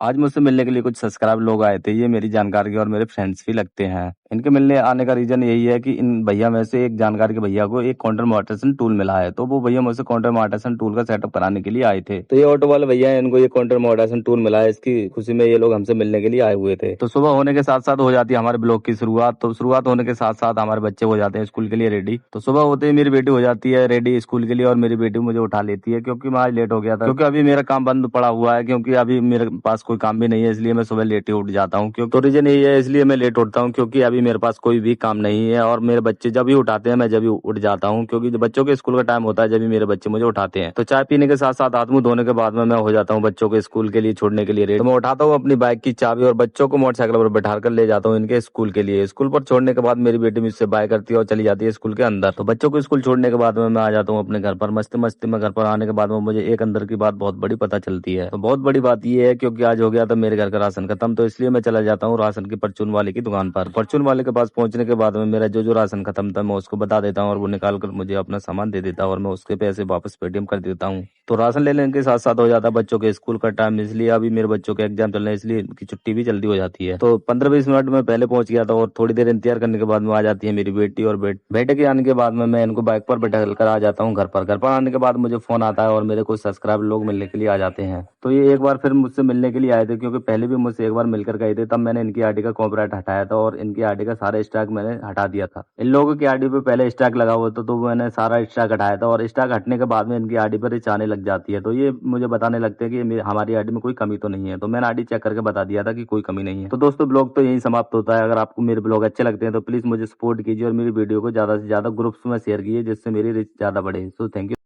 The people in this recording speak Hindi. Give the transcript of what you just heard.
आज मुझसे मिलने के लिए कुछ सब्सक्राइब लोग आए थे। ये मेरी जानकार के और मेरे फ्रेंड्स भी लगते हैं। इनके मिलने आने का रीजन यही है कि इन भैया में से एक जानकार के भैया को एक काउंटर मोटेशन टूल मिला है, तो वो भैया मुझसे काउंटर मोटेशन टूल का सेटअप कराने के लिए आए थे। तो ये ऑटो वाले भैया हैं, इनको ये काउंटर मोटेशन टूल मिला है, इसकी खुशी में ये लोग हमसे मिलने के लिए आए हुए थे। तो सुबह होने के साथ साथ हो जाती है हमारे ब्लॉग की शुरुआत। तो शुरुआत होने के साथ साथ हमारे बच्चे हो जाते हैं स्कूल के लिए रेडी। तो सुबह होते ही मेरी बेटी हो जाती है रेडी स्कूल के लिए, और मेरी बेटी मुझे उठा लेती है क्योंकि मैं आज लेट हो गया था, क्योंकि अभी मेरा काम बंद पड़ा हुआ है, क्योंकि अभी मेरे पास कोई काम भी नहीं है, इसलिए मैं सुबह लेट ही उठ जाता हूँ। क्योंकि तो रीजन यही है, इसलिए मैं लेट उठता हूँ क्योंकि अभी मेरे पास कोई भी काम नहीं है, और मेरे बच्चे जब भी उठाते हैं मैं जब भी उठ जाता हूँ, क्योंकि जब बच्चों के स्कूल का टाइम होता है जब भी मेरे बच्चे मुझे उठाते हैं। तो चाय पीने के साथ साथ हाथ मुंह धोने के बाद में मैं हो जाता हूँ बच्चों के स्कूल के लिए छोड़ने के लिए रेडी। तो मैं उठाता हूँ अपनी बाइक की चाबी और बच्चों को मोटरसाइकिल पर बैठा कर ले जाता हूँ इनके स्कूल के लिए। स्कूल पर छोड़ने के बाद मेरी बेटी मुझसे बाय करती है और चली जाती है स्कूल के अंदर। तो बच्चों को स्कूल छोड़ने के बाद में मैं आ जाता हूँ अपने घर पर। मस्ती मस्ती में घर पर आने के बाद में मुझे एक अंदर की बात बहुत बड़ी पता चलती है। तो बहुत बड़ी बात ये है क्योंकि आज हो गया था मेरे घर का राशन खत्म, तो इसलिए मैं चला जाता हूँ राशन की परचून वाले की दुकान पर। परचून वाले के पास पहुंचने के बाद में मेरा जो जो राशन खत्म था मैं उसको बता देता हूँ, और वो निकाल कर मुझे अपना सामान दे देता है, और मैं उसके पैसे वापस पेटीएम कर देता हूँ। तो राशन लेने के साथ साथ हो जाता है बच्चों के स्कूल का टाइम, इसलिए अभी मेरे बच्चों के एग्जाम चल रहे हैं, इसलिए इनकी छुट्टी भी जल्दी हो जाती है। तो 15-20 मिनट में पहले पहुंच गया था, और थोड़ी देर इंतजार करने के बाद में आ जाती है मेरी बेटी, और बेटे के आने के बाद में मैं इनको बाइक पर बैठा कर आ जाता हूँ घर पर। घर पर आने के बाद मुझे फोन आता है और मेरे कुछ सब्सक्राइब लोग मिलने के लिए आ जाते हैं। तो ये एक बार फिर मुझसे मिलने के लिए आए थे, क्योंकि पहले भी मुझसे एक बार मिलकर गए थे, तब मैंने इनकी आईडी का कॉपीराइट हटाया था और इनकी आईडी का सारा स्टॉक मैंने हटा दिया था। इन लोगों की आईडी पे पहले स्टॉक लगा हुआ था, तो मैंने सारा स्टॉक हटाया था, और स्टॉक हटने के बाद में इनकी आईडी पर रिच आने लग जाती है। तो ये मुझे बताने लगते हैं कि हमारी आईडी में कोई कमी तो नहीं है। तो मैंने आईडी चेक करके बता दिया था कि कोई कमी नहीं है। तो दोस्तों ब्लॉग तो यही समाप्त होता है। अगर आपको मेरे ब्लॉग अच्छे लगते हैं तो प्लीज मुझे सपोर्ट कीजिए और मेरी वीडियो को ज्यादा से ज्यादा ग्रुप्स में शेयर कीजिए, जिससे मेरी रिच ज्यादा बढ़े। So thank you.